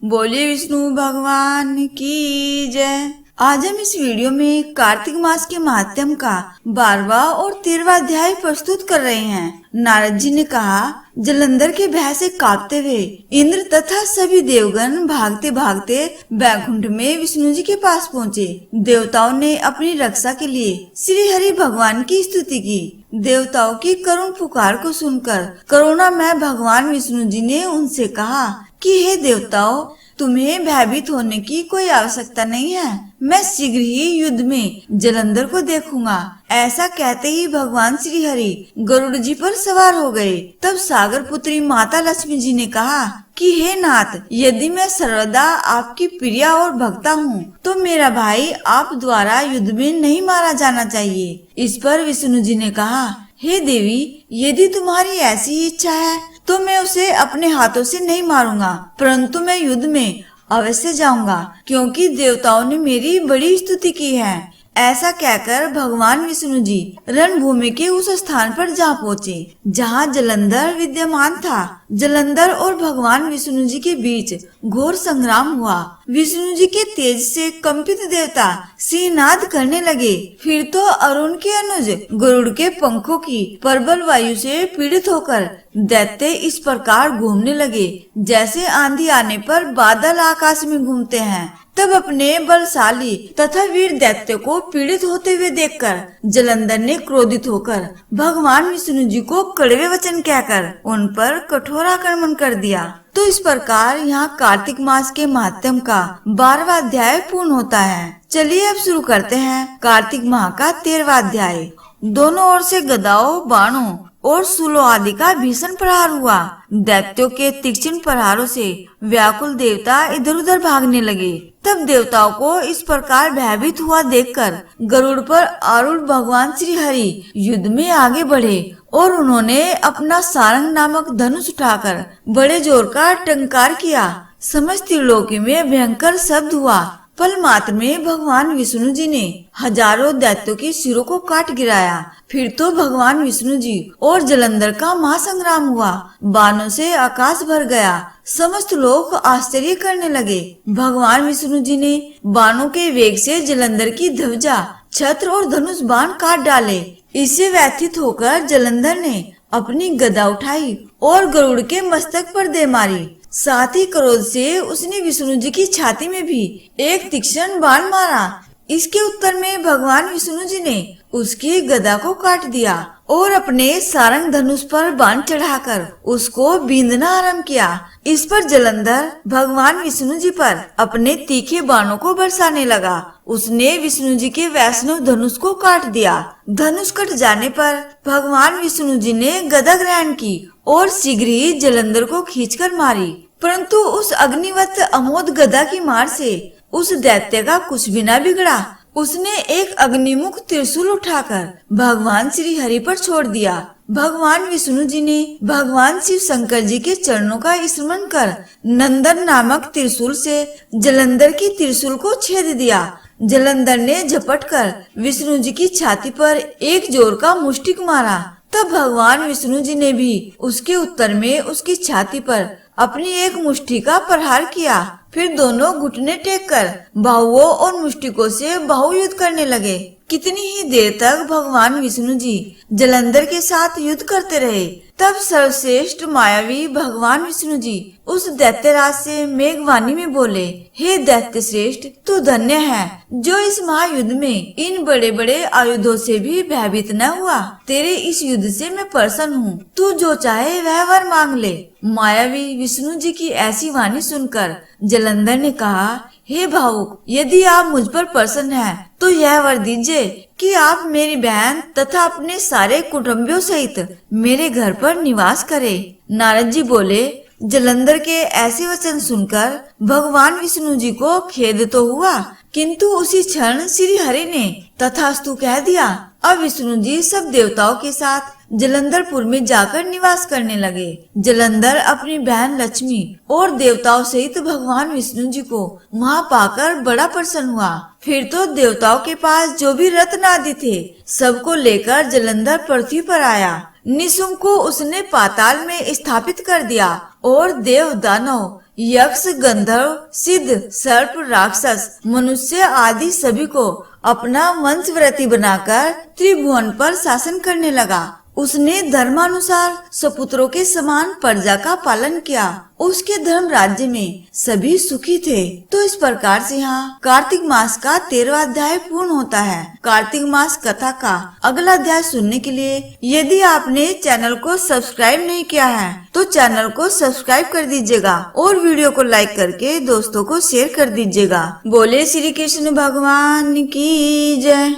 बोलिए विष्णु भगवान की जय। आज हम इस वीडियो में कार्तिक मास के महात्म्य का 12वां और 13वां अध्याय प्रस्तुत कर रहे हैं। नारद जी ने कहा, जलंधर के भय से कांपते हुए इंद्र तथा सभी देवगण भागते भागते बैकुंठ में विष्णु जी के पास पहुँचे। देवताओं ने अपनी रक्षा के लिए श्री हरि भगवान की स्तुति की। देवताओं की करुण पुकार को सुनकर करुणामय भगवान विष्णु जी ने उनसे कहा कि हे देवताओं, तुम्हें भयभीत होने की कोई आवश्यकता नहीं है। मैं शीघ्र ही युद्ध में जलंधर को देखूंगा। ऐसा कहते ही भगवान श्री हरि गरुड़ जी पर सवार हो गए। तब सागर पुत्री माता लक्ष्मी जी ने कहा कि हे नाथ, यदि मैं सर्वदा आपकी प्रिया और भक्ता हूँ तो मेरा भाई आप द्वारा युद्ध में नहीं मारा जाना चाहिए। इस पर विष्णु जी ने कहा, हे देवी, यदि तुम्हारी ऐसी इच्छा है तो मैं उसे अपने हाथों से नहीं मारूंगा, परंतु मैं युद्ध में अवश्य जाऊंगा, क्योंकि देवताओं ने मेरी बड़ी स्तुति की है। ऐसा कहकर भगवान विष्णु जी रणभूमि के उस स्थान पर जा पहुँचे जहाँ जलंधर विद्यमान था। जलंधर और भगवान विष्णु जी के बीच घोर संग्राम हुआ। विष्णु जी के तेज से कंपित देवता सिंहनाद करने लगे। फिर तो अरुण के अनुज गरुड़ के पंखों की प्रबल वायु से पीड़ित होकर दैत्य इस प्रकार घूमने लगे जैसे आंधी आने पर बादल आकाश में घूमते हैं। तब अपने बलशाली तथा वीर दैत्य को पीड़ित होते हुए देखकर जलंधर ने क्रोधित होकर भगवान विष्णु जी को कड़वे वचन कहकर उन पर कठोर आक्रमण कर दिया। तो इस प्रकार यहाँ कार्तिक मास के महात्म्य का 12वां अध्याय पूर्ण होता है। चलिए अब शुरू करते हैं कार्तिक माह का 13वां अध्याय। दोनों ओर से गदाओं, बाणों और सूलों आदि का भीषण प्रहार हुआ। दैत्यों के तीक्ष्ण प्रहारों से व्याकुल देवता इधर उधर भागने लगे। तब देवताओं को इस प्रकार भयभीत हुआ देखकर गरुड़ पर आरूढ़ भगवान श्री हरि युद्ध में आगे बढ़े और उन्होंने अपना सारंग नामक धनुष उठाकर बड़े जोर का टंकार किया। समस्त त्रिलोकी में भयंकर शब्द हुआ। पल मात्र में भगवान विष्णु जी ने हजारों दैत्यों के सिरों को काट गिराया। फिर तो भगवान विष्णु जी और जलंधर का महासंग्राम हुआ। बाणों से आकाश भर गया। समस्त लोग आश्चर्य करने लगे। भगवान विष्णु जी ने बाणों के वेग से जलंधर की ध्वजा, छत्र और धनुष बाण काट डाले। इससे व्यथित होकर जलंधर ने अपनी गदा उठाई और गरुड़ के मस्तक पर दे मारी। साथ ही क्रोध से उसने विष्णु जी की छाती में भी एक तीक्ष्ण बाण मारा। इसके उत्तर में भगवान विष्णु जी ने उसकी गदा को काट दिया और अपने सारंग धनुष पर बाण चढ़ाकर उसको बींधना आरंभ किया। इस पर जलंधर भगवान विष्णु जी पर अपने तीखे बाणों को बरसाने लगा। उसने विष्णु जी के वैष्णव धनुष को काट दिया। धनुष कट जाने पर भगवान विष्णु जी ने गदा ग्रहण की और शीघ्र ही जलंधर को खींचकर मारी। परंतु उस अग्निवत अमोद गदा की मार से उस दैत्य का कुछ भी न बिगड़ा। उसने एक अग्निमुख त्रिशूल उठाकर भगवान श्री हरि पर छोड़ दिया। भगवान विष्णु जी ने भगवान शिव शंकर जी के चरणों का स्मरण कर नंदन नामक त्रिशूल से जलंधर की त्रिशूल को छेद दिया। जलंधर ने झपट कर विष्णु जी की छाती पर एक जोर का मुष्टिक मारा। तब भगवान विष्णु जी ने भी उसके उत्तर में उसकी छाती पर अपनी एक मुष्टि का प्रहार किया। फिर दोनों घुटने टेक कर बाहुओं और मुष्टिकों से बाहुयुद्ध करने लगे। कितनी ही देर तक भगवान विष्णु जी जलंधर के साथ युद्ध करते रहे। तब सर्वश्रेष्ठ मायावी भगवान विष्णु जी उस दैत्यराज से मेघवाणी में बोले, हे दैत्य श्रेष्ठ, तू धन्य है जो इस महायुद्ध में इन बड़े बड़े आयुधों से भी भयभीत न हुआ। तेरे इस युद्ध से मैं प्रसन्न हूँ। तू जो चाहे वह वर मांग ले। मायावी विष्णु जी की ऐसी वाणी सुनकर जलंधर ने कहा, हे भावुक, यदि आप मुझ पर प्रसन्न हैं तो यह वर दीजिए कि आप मेरी बहन तथा अपने सारे कुटुंबियों सहित मेरे घर पर निवास करें। नारद जी बोले, जलंधर के ऐसे वचन सुनकर भगवान विष्णु जी को खेद तो हुआ, किंतु उसी क्षण श्री हरि ने तथास्तु कह दिया। अब विष्णु जी सब देवताओं के साथ जलंधरपुर में जाकर निवास करने लगे। जलंधर अपनी बहन लक्ष्मी और देवताओं सहित भगवान विष्णु जी को वहाँ पाकर बड़ा प्रसन्न हुआ। फिर तो देवताओं के पास जो भी रत्न आदि थे सबको लेकर जलंधर पृथ्वी पर आया। निशुंभ को उसने पाताल में स्थापित कर दिया और देव दानव यक्ष, गंधर्व, सिद्ध, सर्प, राक्षस, मनुष्य आदि सभी को अपना वंशव्रती बनाकर त्रिभुवन पर शासन करने लगा। उसने धर्मानुसार सपुत्रों के समान प्रजा का पालन किया। उसके धर्म राज्य में सभी सुखी थे। तो इस प्रकार से यहाँ कार्तिक मास का 13वां अध्याय पूर्ण होता है। कार्तिक मास कथा का अगला अध्याय सुनने के लिए यदि आपने चैनल को सब्सक्राइब नहीं किया है तो चैनल को सब्सक्राइब कर दीजिएगा और वीडियो को लाइक करके दोस्तों को शेयर कर दीजिएगा। बोले श्री कृष्ण भगवान की जय।